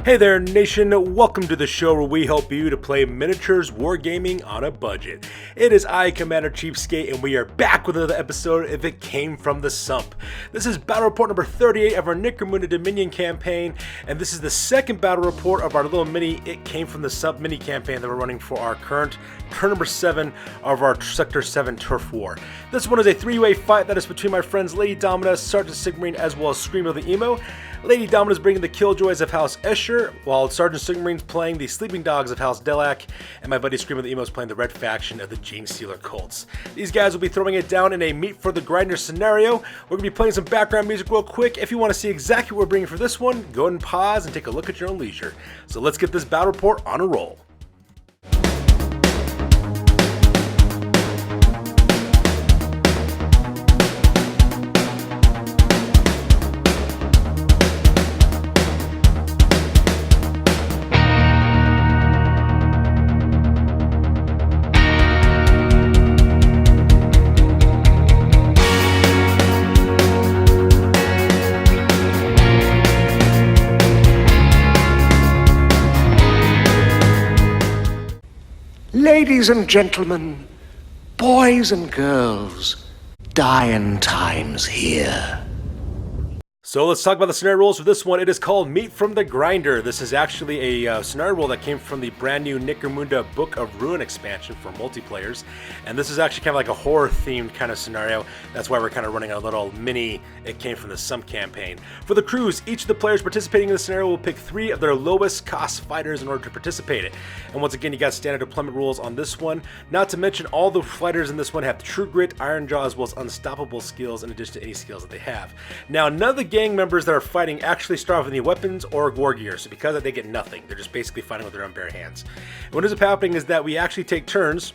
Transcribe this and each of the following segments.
Hey there, nation! Welcome to the show where we help you to play miniatures wargaming on a budget. It is I, Commander CheapSkate, and we are back with another episode of It Came from the Sump. This is battle report number 38 of our Necromunda Dominion campaign, and this is the second battle report of our little mini It Came from the Sump mini campaign that we're running for our current turn number 7 of our Sector 7 Turf War. This one is a three-way fight that is between my friends Lady Domina, Sergeant Sigmarine, as well as Screamo the Emo. Lady Domina is bringing the Killjoys of House Escher, while Sergeant Sigmarine is playing the Sleeping Dogs of House Delaque, and my buddy Screamo the Emo is playing the Red Faction of the Genestealer cults. These guys will be throwing it down in a meat for the grinder scenario. We're going to be playing some background music real quick. If you want to see exactly what we're bringing for this one, go ahead and pause and take a look at your own leisure. So let's get this battle report on a roll. Ladies and gentlemen, boys and girls, dying times here. So let's talk about the scenario rules for this one. It is called Meat from the Grinder. This is actually a scenario rule that came from the brand new Necromunda Book of Ruin expansion for multiplayers. And this is actually kind of like a horror-themed kind of scenario. That's why we're kind of running a little mini It Came from the Sump campaign. For the crews, each of the players participating in the scenario will pick 3 of their lowest cost fighters in order to participate in it. And once again, you got standard deployment rules on this one. Not to mention, all the fighters in this one have True Grit, Iron Jaw, as well as Unstoppable skills in addition to any skills that they have. Now, none of the gang members that are fighting actually start off with any weapons or war gear, so because of that they get nothing. They're just basically fighting with their own bare hands. And what ends up happening is that we actually take turns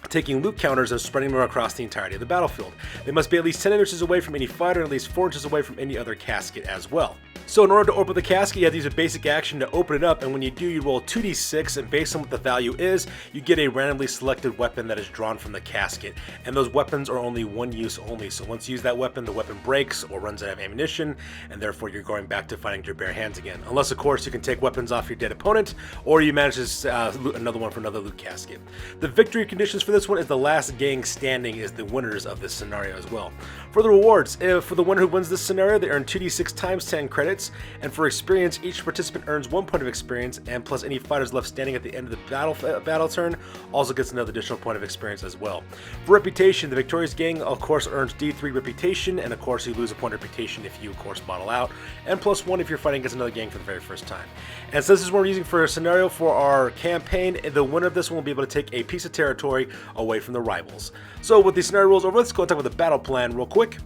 taking loot counters and spreading them across the entirety of the battlefield. They must be at least 10 inches away from any fighter and at least 4 inches away from any other casket as well. So in order to open the casket, you have to use a basic action to open it up, and when you do, you roll 2d6, and based on what the value is, you get a randomly selected weapon that is drawn from the casket. And those weapons are only one use only, so once you use that weapon, the weapon breaks or runs out of ammunition, and therefore you're going back to fighting with your bare hands again. Unless, of course, you can take weapons off your dead opponent, or you manage to loot another one for another loot casket. The victory conditions for this one is the last gang standing is the winners of this scenario as well. For the rewards, for the winner who wins this scenario, they earn 2d6 times 10 credits, and for experience, each participant earns 1 point of experience, and plus any fighters left standing at the end of the battle turn also gets another additional point of experience as well. For reputation, the victorious gang, of course, earns D3 reputation, and of course you lose a point of reputation if you, of course, bottle out, and plus 1 if you're fighting against another gang for the very first time. And since this is what we're using for a scenario for our campaign, the winner of this one will be able to take a piece of territory away from the rivals. So with these scenario rules over, let's go and talk about the battle plan real quick.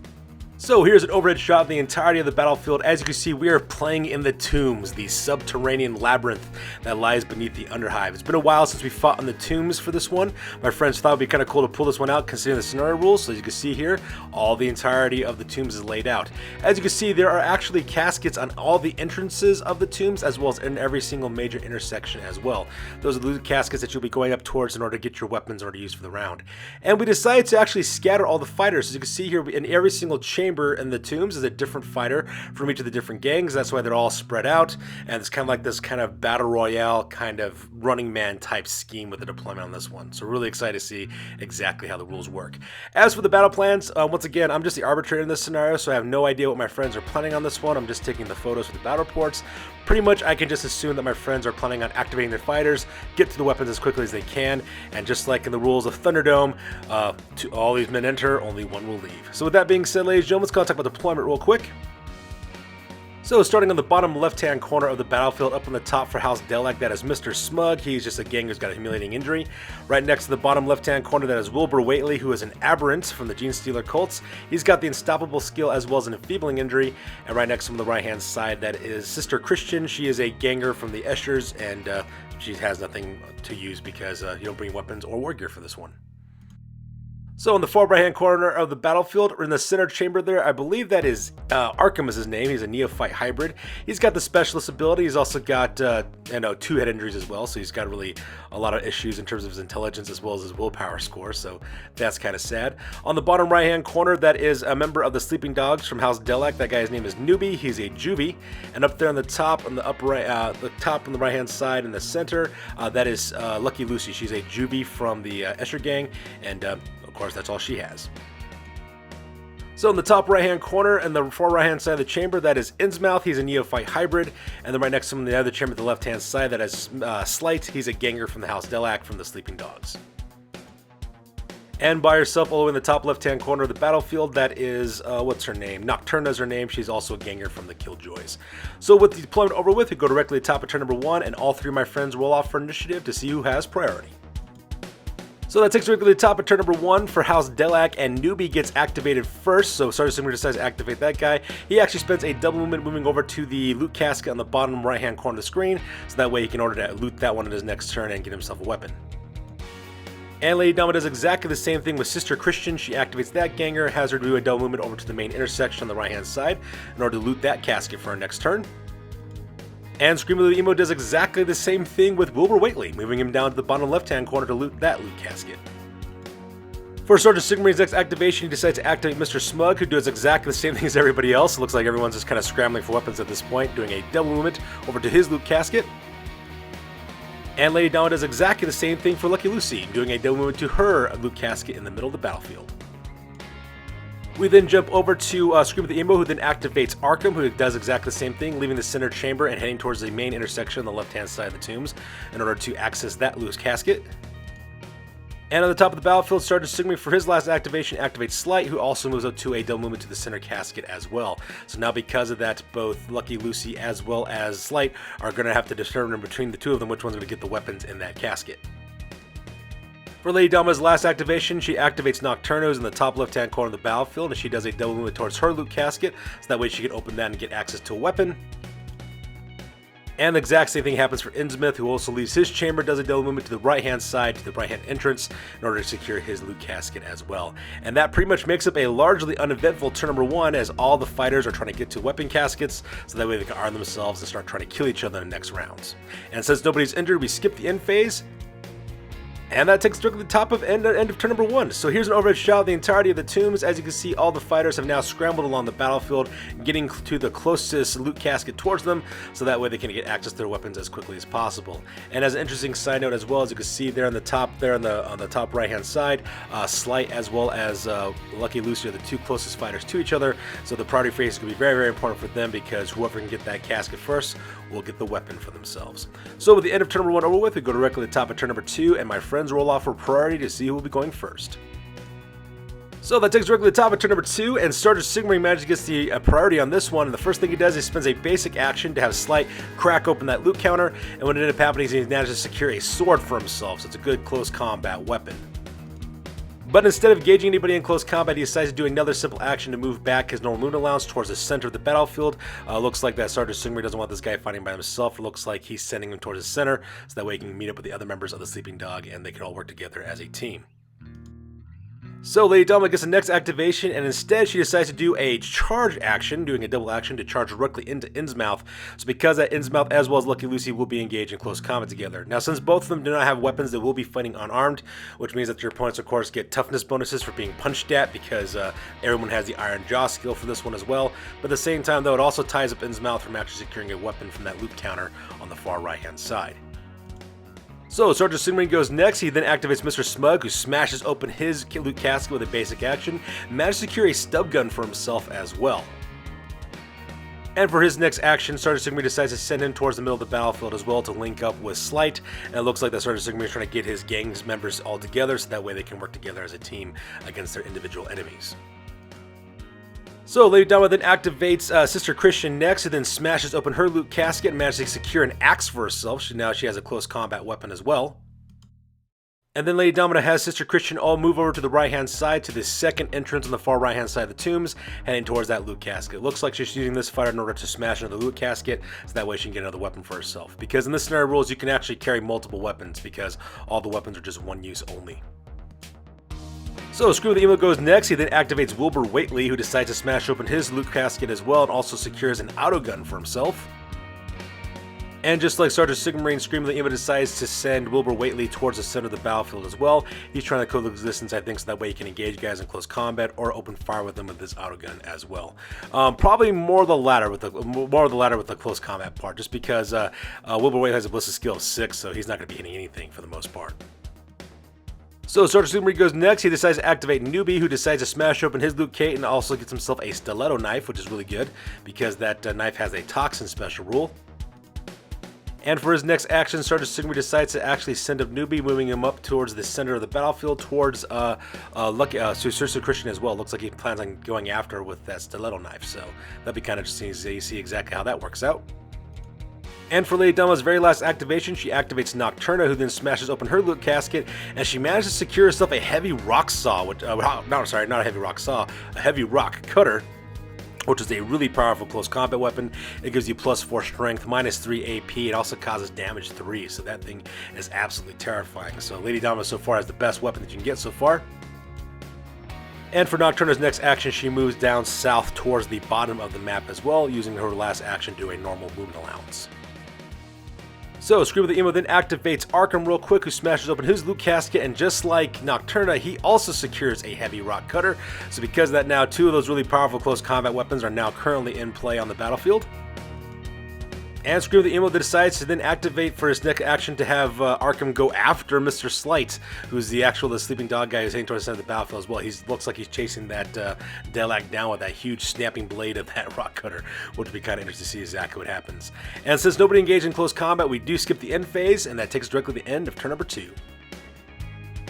So here's an overhead shot of the entirety of the battlefield. As you can see, we are playing in the tombs, the subterranean labyrinth that lies beneath the Underhive. It's been a while since we fought on the tombs for this one. My friends thought it would be kind of cool to pull this one out considering the scenario rules. So as you can see here, all the entirety of the tombs is laid out. As you can see, there are actually caskets on all the entrances of the tombs as well as in every single major intersection as well. Those are the loot caskets that you'll be going up towards in order to get your weapons in order to use for the round. And we decided to actually scatter all the fighters. As you can see here, in every single chamber in the tombs is a different fighter from each of the different gangs. That's why they're all spread out, and it's kind of like this kind of battle royale kind of running man type scheme with the deployment on this one. So really excited to see exactly how the rules work. As for the battle plans, once again, I'm just the arbitrator in this scenario, so I have no idea what my friends are planning on this one. I'm just taking the photos for the battle reports. Pretty much I can just assume that my friends are planning on activating their fighters, get to the weapons as quickly as they can, and just like in the rules of Thunderdome, to all these men enter, only one will leave. So with that being said, ladies and gentlemen, let's go and talk about deployment real quick. So starting on the bottom left-hand corner of the battlefield, up on the top for House Delaque, that is Mr. Smug. He's just a gang who's got a humiliating injury. Right next to the bottom left-hand corner, that is Wilbur Whately, who is an aberrant from the Genestealer cults. He's got the Unstoppable skill as well as an enfeebling injury. And right next to him on the right-hand side, that is Sister Christian. She is a ganger from the Eschers, and she has nothing to use because you don't bring weapons or war gear for this one. So in the far right hand corner of the battlefield, or in the center chamber there, I believe that is Arkham is his name. He's a neophyte hybrid. He's got the specialist ability. He's also got 2 head injuries as well, so he's got really a lot of issues in terms of his intelligence as well as his willpower score, so that's kind of sad. On the bottom right hand corner, that is a member of the Sleeping Dogs from House Delaque. That guy's name is Newbie. He's a juvie. And up there on the top, on the upper right, the top on the right hand side in the center, that is Lucky Lucy. She's a juvie from the Escher gang, and of course that's all she has. So in the top right hand corner and the far right hand side of the chamber, that is Innsmouth. He's a neophyte hybrid. And then right next to him in the other chamber, the left hand side, that is Slight. He's a ganger from the House Delaque from the Sleeping Dogs. And by herself, all the way in the top left hand corner of the battlefield, that is what's her name? Nocturna's her name. She's also a ganger from the Killjoys. So with the deployment over with, we go directly to the top of turn number 1, and all 3 of my friends roll off for initiative to see who has priority. So that takes directly to the top of turn number 1 for House Delaque, and Newbie gets activated first. So Sergeant Sigmar decides to activate that guy. He actually spends a double movement moving over to the loot casket on the bottom right hand corner of the screen, so that way he can order to loot that one in his next turn and get himself a weapon. And Lady Dama does exactly the same thing with Sister Christian. She activates that ganger, has her do a double movement over to the main intersection on the right hand side in order to loot that casket for her next turn. And Screamo the Emo does exactly the same thing with Wilbur Whately, moving him down to the bottom left-hand corner to loot that loot casket. For Sergeant Sigmar's next activation, he decides to activate Mr. Smug, who does exactly the same thing as everybody else. It looks like everyone's just kind of scrambling for weapons at this point, doing a double movement over to his loot casket. And Lady Dama does exactly the same thing for Lucky Lucy, doing a double movement to her loot casket in the middle of the battlefield. We then jump over to Screamo the Emo, who then activates Arkham, who does exactly the same thing, leaving the center chamber and heading towards the main intersection on the left-hand side of the tombs in order to access that loot casket. And on the top of the battlefield, Sergeant Sigmar, for his last activation, activates Slight, who also moves up to a double movement to the center casket as well. So now because of that, both Lucky Lucy as well as Slight are going to have to determine between the two of them which one's going to get the weapons in that casket. For Lady Dama's last activation, she activates Nocturno's in the top left-hand corner of the battlefield, and she does a double movement towards her loot casket, so that way she can open that and get access to a weapon. And the exact same thing happens for Innsmouth, who also leaves his chamber, does a double movement to the right-hand side, to the right-hand entrance, in order to secure his loot casket as well. And that pretty much makes up a largely uneventful turn number 1, as all the fighters are trying to get to weapon caskets, so that way they can arm themselves and start trying to kill each other in the next rounds. And since nobody's injured, we skip the end phase. And that takes us to the top of end of turn number 1. So here's an overhead shot of the entirety of the tombs. As you can see, all the fighters have now scrambled along the battlefield, getting to the closest loot casket towards them, so that way they can get access to their weapons as quickly as possible. And as an interesting side note as well, as you can see there on the top, on the top right hand side, Slight as well as Lucky Lucy are the 2 closest fighters to each other. So the priority phase is going to be very, very important for them, because whoever can get that casket first will get the weapon for themselves. So with the end of turn number 1 over with, we go directly to the top of turn number 2, and my friends roll off for priority to see who will be going first. So that takes us directly to the top of turn number 2, and Sergeant Sigmar manages to get the priority on this one. And the first thing he does is spends a basic action to have Slight crack open that loot counter, and what ended up happening is he manages to secure a sword for himself, so it's a good close combat weapon. But instead of engaging anybody in close combat, he decides to do another simple action to move back his normal movement allowance towards the center of the battlefield. Looks like that Sergeant Sigmar doesn't want this guy fighting by himself. It looks like he's sending him towards the center, so that way he can meet up with the other members of the Sleeping Dog and they can all work together as a team. So Lady Dama gets the next activation, and instead she decides to do a charge action, doing a double action to charge directly into Innsmouth. So because that Innsmouth as well as Lucky Lucy will be engaged in close combat together. Now since both of them do not have weapons, they will be fighting unarmed, which means that your opponents of course get toughness bonuses for being punched at, because everyone has the Iron Jaw skill for this one as well. But at the same time though, it also ties up Innsmouth from actually securing a weapon from that loot counter on the far right hand side. So Sergeant Sigmar goes next. He then activates Mr. Smug, who smashes open his loot casket with a basic action, manages to secure a stub gun for himself as well. And for his next action, Sergeant Sigmar decides to send him towards the middle of the battlefield as well to link up with Slight. And it looks like that Sergeant Sigmar is trying to get his gang's members all together, so that way they can work together as a team against their individual enemies. So Lady Dama then activates Sister Christian next, who then smashes open her loot casket and manages to secure an axe for herself. Now she has a close combat weapon as well. And then Lady Dama has Sister Christian all move over to the right-hand side to the second entrance on the far right-hand side of the tombs, heading towards that loot casket. It looks like she's using this fighter in order to smash into the loot casket, so that way she can get another weapon for herself. Because in this scenario rules, you can actually carry multiple weapons, because all the weapons are just one use only. So Scream of the Emo goes next. He then activates Wilbur Whately, who decides to smash open his loot casket as well, and also secures an autogun for himself. And just like Sergeant Sigmarine, Scream of the Emo decides to send Wilbur Whately towards the center of the battlefield as well. He's trying to coexistence, I think, so that way he can engage guys in close combat or open fire with them with his autogun as well. Probably more the latter with the close combat part, just because Wilbur Whately has a ballistic skill of 6, so he's not going to be hitting anything for the most part. So Sergeant Sigmarine goes next. He decides to activate Newbie, who decides to smash open his loot crate and also gets himself a stiletto knife, which is really good because that knife has a toxin special rule. And for his next action, Sergeant Sigmarine decides to actually send up Newbie, moving him up towards the center of the battlefield, towards Sir Christian as well. Looks like he plans on going after with that stiletto knife, so that'd be kind of interesting to see exactly how that works out. And for Lady Dama's very last activation, she activates Nocturna, who then smashes open her loot casket, and she manages to secure herself a heavy rock saw, not a heavy rock saw, a heavy rock cutter, which is a really powerful close combat weapon. It gives you +4 strength, -3 AP. It also causes damage 3, so that thing is absolutely terrifying. So Lady Dama so far has the best weapon that you can get so far. And for Nocturna's next action, she moves down south towards the bottom of the map as well, using her last action to do a normal movement allowance. So Scream of the Emo then activates Arkham real quick, who smashes open his loot casket, and just like Nocturna, he also secures a heavy rock cutter. So because of that, now 2 of those really powerful close combat weapons are now currently in play on the battlefield. And Scream of the Emo decides to then activate for his next action to have Arkham go after Mr. Slight, who's the sleeping dog guy who's heading towards the center of the battlefield as well. He looks like he's chasing that Delaque down with that huge snapping blade of that rock cutter, which would be kind of interesting to see exactly what happens. And since nobody engaged in close combat, we do skip the end phase, and that takes us directly to the end of turn number 2.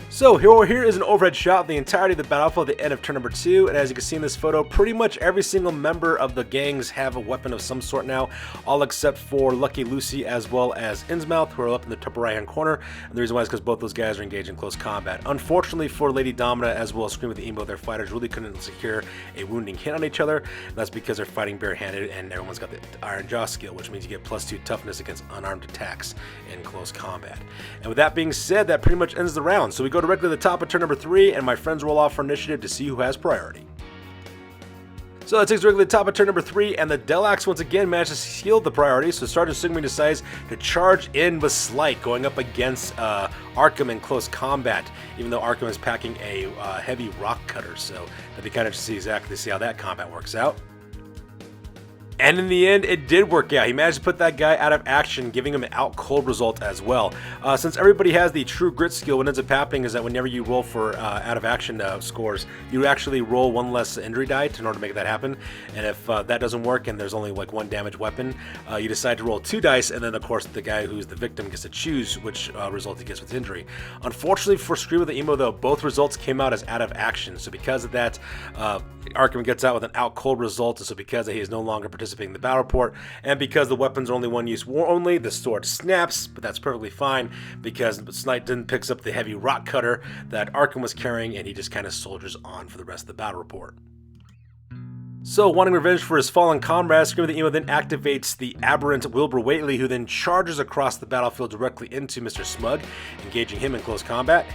So here is an overhead shot of the entirety of the battlefield at the end of turn number 2, and as you can see in this photo, pretty much every single member of the gangs have a weapon of some sort now, all except for Lucky Lucy as well as Innsmouth, who are up in the top right hand corner, and the reason why is because both those guys are engaged in close combat. Unfortunately for Lady Domina as well as Scream of the Emo, their fighters really couldn't secure a wounding hit on each other, and that's because they're fighting barehanded and everyone's got the Iron Jaw skill, which means you get +2 toughness against unarmed attacks in close combat. And with that being said, that pretty much ends the round, so we go directly to the top of turn number 3, and my friends roll off for initiative to see who has priority. So that takes directly to the top of turn number 3, and the Delaque once again manages to steal the priority, so Sergeant Sigmarine decides to charge in with Slight, going up against Arkham in close combat, even though Arkham is packing a heavy rock cutter, so that'd be kind of interesting to see how that combat works out. And in the end, it did work out. He managed to put that guy out of action, giving him an out cold result as well. Since everybody has the true grit skill, what ends up happening is that whenever you roll for out of action scores, you actually roll 1 less injury die in order to make that happen. And if that doesn't work and there's only like 1 damage weapon, you decide to roll 2 dice, and then of course the guy who's the victim gets to choose which result he gets with injury. Unfortunately for Scream of the Emo though, both results came out as out of action. So because of that, Arkham gets out with an out cold result, so because he is no longer participating in the battle report, and because the weapons are only 1 use war only, the sword snaps, but that's perfectly fine because Slight then picks up the heavy rock cutter that Arkham was carrying, and he just kind of soldiers on for the rest of the battle report. So, wanting revenge for his fallen comrades, Scream of the Emo then activates the aberrant Wilbur Whately, who then charges across the battlefield directly into Mr. Smug, engaging him in close combat.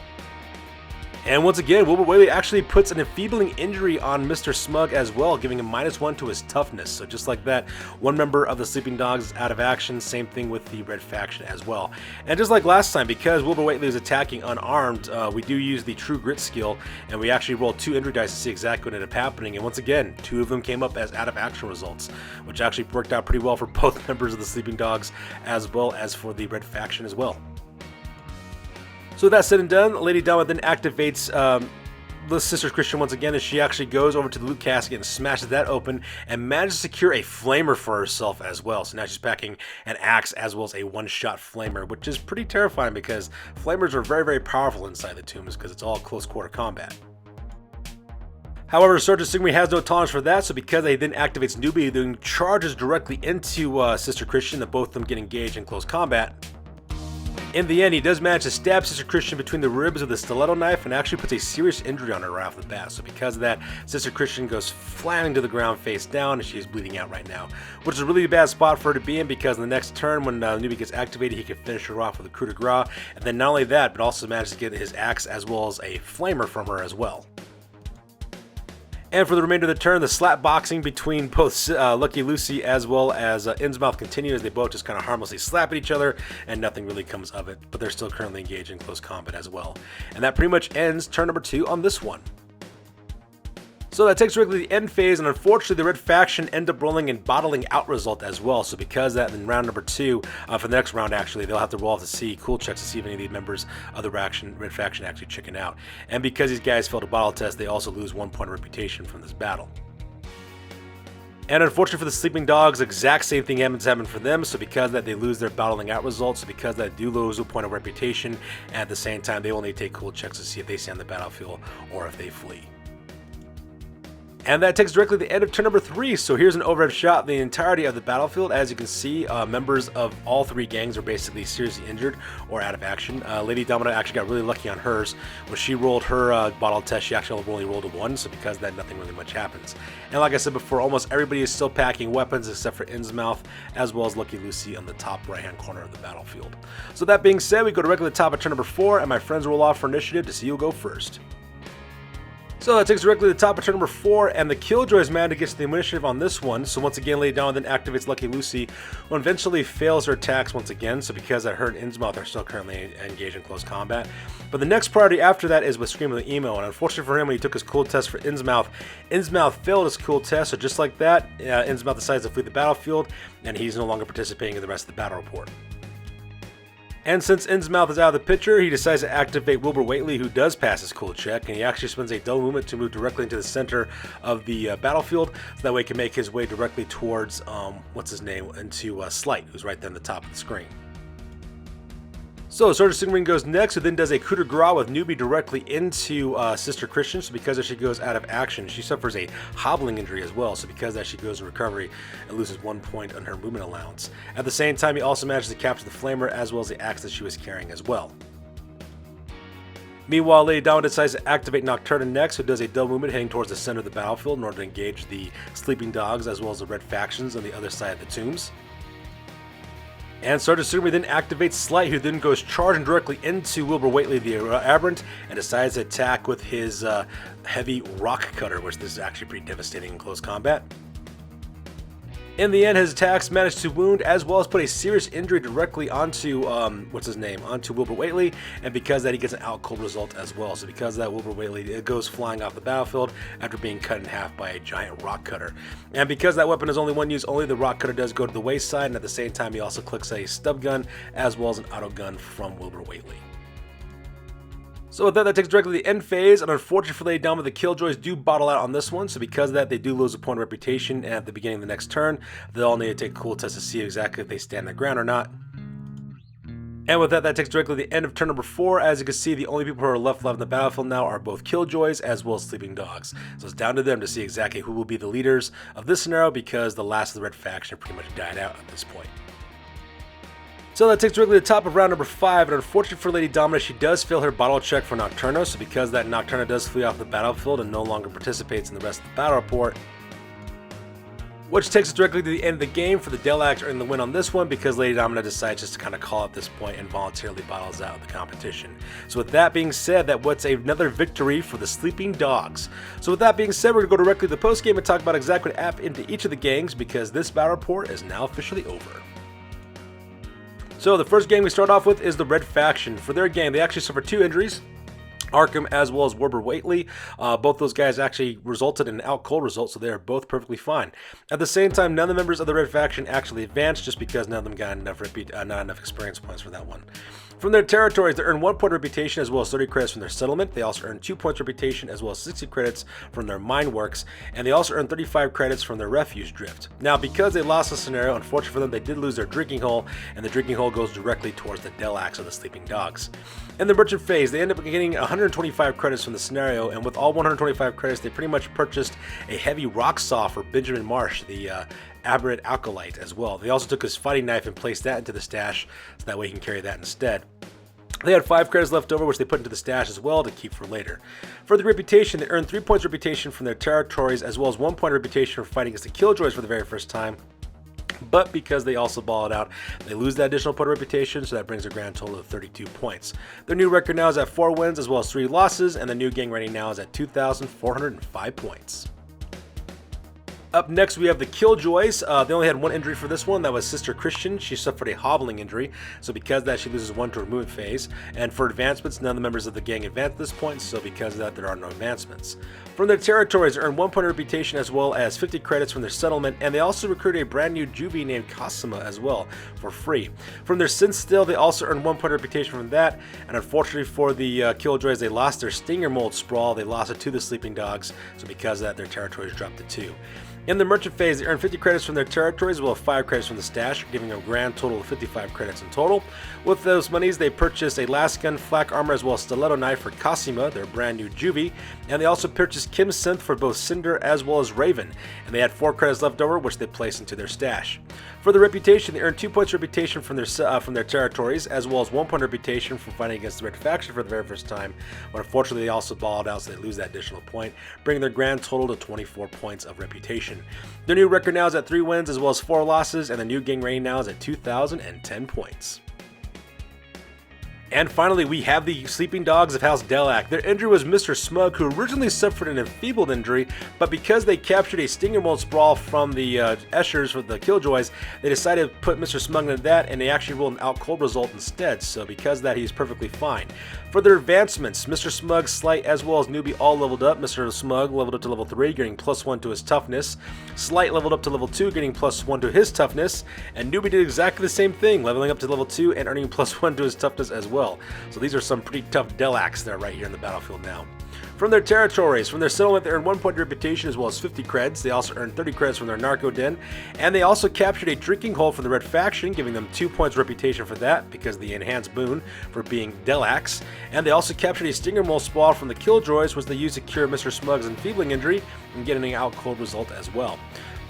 And once again, Wilbur Whately actually puts an enfeebling injury on Mr. Smug as well, giving him -1 to his toughness. So just like that, 1 member of the Sleeping Dogs is out of action, same thing with the Red Faction as well. And just like last time, because Wilbur Whately is attacking unarmed, we do use the True Grit skill, and we actually roll 2 injury dice to see exactly what ended up happening. And once again, 2 of them came up as out of action results, which actually worked out pretty well for both members of the Sleeping Dogs as well as for the Red Faction as well. So with that said and done, Lady Dama then activates the Sister Christian once again, as she actually goes over to the loot casket and smashes that open and manages to secure a flamer for herself as well. So now she's packing an axe as well as a 1-shot flamer, which is pretty terrifying because flamers are very, very powerful inside the tombs because it's all close quarter combat. However, Sergeant Sigmarine has no tolerance for that, so because he then activates Newbie, then charges directly into Sister Christian, and both of them get engaged in close combat. In the end, he does manage to stab Sister Christian between the ribs with a stiletto knife and actually puts a serious injury on her right off the bat. So because of that, Sister Christian goes flying to the ground face down, and she's bleeding out right now, which is a really bad spot for her to be in because in the next turn when Newbie gets activated, he can finish her off with a coup de grace, and then not only that, but also manages to get his axe as well as a flamer from her as well. And for the remainder of the turn, the slap boxing between both Lucky Lucy as well as Innsmouth continue as they both just kind of harmlessly slap at each other, and nothing really comes of it, but they're still currently engaged in close combat as well. And that pretty much ends turn number 2 on this one. So that takes directly to the end phase, and unfortunately the red faction end up rolling a bottling out result as well. So because that, in round number 2, for the next round actually, they'll have to roll off to see cool checks to see if any of the members of the red faction actually chicken out. And because these guys failed a bottle test, they also lose 1 point of reputation from this battle. And unfortunately for the Sleeping Dogs, exact same thing happened for them. So because that, they lose their bottling out results. So because that, do lose a point of reputation, and at the same time they will need to take cool checks to see if they stay on the battlefield or if they flee. And that takes directly to the end of turn number 3. So here's an overhead shot of the entirety of the battlefield. As you can see, members of all 3 gangs are basically seriously injured or out of action. Lady Domina actually got really lucky on hers. When she rolled her bottle test, she actually only rolled a 1, so because of that, nothing really much happens. And like I said before, almost everybody is still packing weapons except for Innsmouth, as well as Lucky Lucy on the top right-hand corner of the battlefield. So that being said, we go directly to the top of turn number 4, and my friends roll off for initiative to see who'll go first. So that takes directly to the top of turn number 4, and the Killjoys managed to get to the initiative on this one. So once again, Lady Donna then activates Lucky Lucy, who eventually fails her attacks once again. So because that, her and Innsmouth are still currently engaged in close combat. But the next priority after that is with Scream of the Emo, and unfortunately for him, when he took his cool test for Innsmouth, Innsmouth failed his cool test. So just like that, Innsmouth decides to flee the battlefield, and he's no longer participating in the rest of the battle report. And since Innsmouth is out of the picture, he decides to activate Wilbur Whately, who does pass his cool check, and he actually spends a double movement to move directly into the center of the battlefield, so that way he can make his way directly towards, into Slight, who's right there on the top of the screen. So Sergeant Sigmaring goes next, who then does a coup de grace with Newbie directly into Sister Christian. So because she goes out of action, she suffers a hobbling injury as well. So because that, she goes in recovery and loses 1 point on her movement allowance. At the same time, he also manages to capture the Flamer as well as the axe that she was carrying as well. Meanwhile, Lady Donna decides to activate Nocturna next, who does a double movement heading towards the center of the battlefield in order to engage the Sleeping Dogs as well as the red factions on the other side of the tombs. And Sergeant Sigmaring then activates Slight, who then goes charging directly into Wilbur Whately, the Aberrant, and decides to attack with his heavy rock cutter, which this is actually pretty devastating in close combat. In the end, his attacks managed to wound as well as put a serious injury directly onto, onto Wilbur Whately, and because of that, he gets an out cold result as well. So because of that, Wilbur Whately goes flying off the battlefield after being cut in half by a giant rock cutter. And because that weapon is only one use, only the rock cutter does go to the wayside, and at the same time, he also clicks a stub gun as well as an auto gun from Wilbur Whately. So with that takes directly to the end phase, and unfortunately for Lady Donna, the Killjoys do bottle out on this one, so because of that, they do lose a point of reputation, and at the beginning of the next turn, they'll all need to take a cool test to see exactly if they stand their ground or not. And with that takes directly to the end of turn number 4. As you can see, the only people who are left on the battlefield now are both Killjoys as well as Sleeping Dogs. So it's down to them to see exactly who will be the leaders of this scenario, because the last of the red faction pretty much died out at this point. So that takes directly to the top of round number 5, and unfortunately for Lady Domina, she does fail her bottle check for Nocturna, so because that, Nocturna does flee off the battlefield and no longer participates in the rest of the battle report, which takes us directly to the end of the game for the Delaque earning the win on this one, because Lady Domina decides just to kind of call at this point and voluntarily bottles out of the competition. So with that being said, that what's another victory for the Sleeping Dogs. So with that being said, we're going to go directly to the post game and talk about exactly what happened into each of the gangs, because this battle report is now officially over. So the first gang we start off with is the Red Faction. For their gang, they actually suffered 2 injuries. Arkham as well as Wilbur Whately. Both those guys actually resulted in an out cold result, so they are both perfectly fine. At the same time, none of the members of the Red Faction actually advanced, just because none of them got not enough experience points for that one. From their territories, they earn 1 point reputation as well as 30 credits from their settlement. They also earn 2 points reputation as well as 60 credits from their mine works, and they also earn 35 credits from their refuge drift. Now, because they lost the scenario, unfortunately for them, they did lose their drinking hole, and the drinking hole goes directly towards the Delaque of the Sleeping Dogs. In the merchant phase, they end up getting 125 credits from the scenario, and with all 125 credits, they pretty much purchased a heavy rock saw for Benjamin Marsh, the aberrant acolyte, as well. They also took his fighting knife and placed that into the stash, so that way he can carry that instead. They had 5 credits left over, which they put into the stash as well to keep for later. For the reputation, they earned 3 points reputation from their territories, as well as 1 point reputation for fighting against the Killjoys for the very first time. But because they also balled out, they lose that additional point of reputation, so that brings their grand total of 32 points. Their new record now is at 4 wins as well as 3 losses, and the new gang rating now is at 2,405 points. Up next, we have the Killjoys. They only had one injury for this one. That was Sister Christian. She suffered a hobbling injury, so because of that, she loses 1 to her movement phase. And for advancements, none of the members of the gang advance at this point, so because of that, there are no advancements. From their territories, they earn 1 point of reputation as well as 50 credits from their settlement, and they also recruit a brand new juvie named Cosima as well for free. From their Sin Still, they also earn 1 point of reputation from that, and unfortunately for the Killjoys, they lost their Stinger Mold Sprawl. They lost it to the Sleeping Dogs, so because of that, their territories dropped to 2. In the merchant phase, they earn 50 credits from their territories, as well as 5 credits from the stash, giving them a grand total of 55 credits in total. With those monies, they purchased a lasgun, flak armor, as well as stiletto knife for Cosima, their brand new juvie, and they also purchased Kim's synth for both Cinder as well as Raven, and they had 4 credits left over, which they placed into their stash. For the reputation, they earned 2 points of reputation from their territories, as well as 1 point of reputation from fighting against the Red Faction for the very first time, but unfortunately they also balled out, so they lose that additional point, bringing their grand total to 24 points of reputation. Their new record now is at 3 wins as well as 4 losses, and the new gang rating now is at 2,010 points. And finally, we have the Sleeping Dogs of House Delaque. Their injury was Mr. Smug, who originally suffered an enfeebled injury, but because they captured a Stinger Mold Sprawl from the Eschers for the Killjoys, they decided to put Mr. Smug into that, and they actually rolled an out cold result instead, so because of that, he's perfectly fine. For their advancements, Mr. Smug, Slight, as well as Newbie all leveled up. Mr. Smug leveled up to level 3, getting +1 to his toughness. Slight leveled up to level 2, getting +1 to his toughness. And Newbie did exactly the same thing, leveling up to level 2 and earning +1 to his toughness as well. So these are some pretty tough Delaques there right here in the battlefield now. From their territories, from their settlement, they earned 1 point of reputation as well as 50 creds. They also earned 30 credits from their Narco Den, and they also captured a drinking hole from the Red Faction, giving them 2 points of reputation for that because of the enhanced boon for being Delaques. And they also captured a Stinger Mole Sprawl from the Killjoys, which they used to cure Mr. Smug's enfeebling injury and getting an out cold result as well.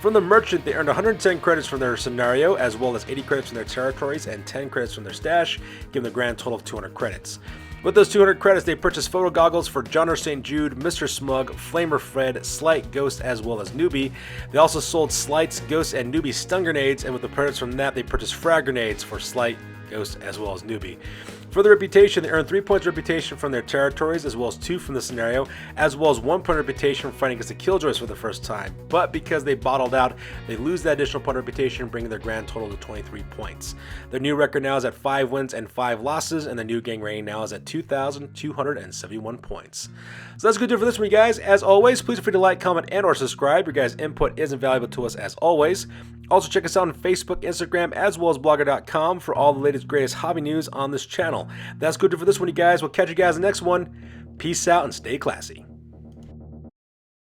From the Merchant, they earned 110 credits from their scenario, as well as 80 credits from their territories and 10 credits from their stash, giving them a grand total of 200 credits. With those 200 credits, they purchased photo goggles for John St. Jude, Mr. Smug, Flamer Fred, Slight, Ghost, as well as Newbie. They also sold Slight's, Ghost, and Newbie stun grenades, and with the credits from that, they purchased frag grenades for Slight, Ghost, as well as Newbie. For the reputation, they earned 3 points of reputation from their territories, as well as 2 from the scenario, as well as 1 point of reputation from fighting against the Killjoys for the first time. But because they bottled out, they lose that additional point of reputation, bringing their grand total to 23 points. Their new record now is at 5 wins and 5 losses, and the new gang rating now is at 2,271 points. So that's going to do it for this one, you guys. As always, please feel free to like, comment, and or subscribe. Your guys' input is invaluable to us as always. Also, check us out on Facebook, Instagram, as well as blogger.com for all the latest, greatest hobby news on this channel. That's good for this one, you guys. We'll catch you guys in the next one. Peace out and stay classy.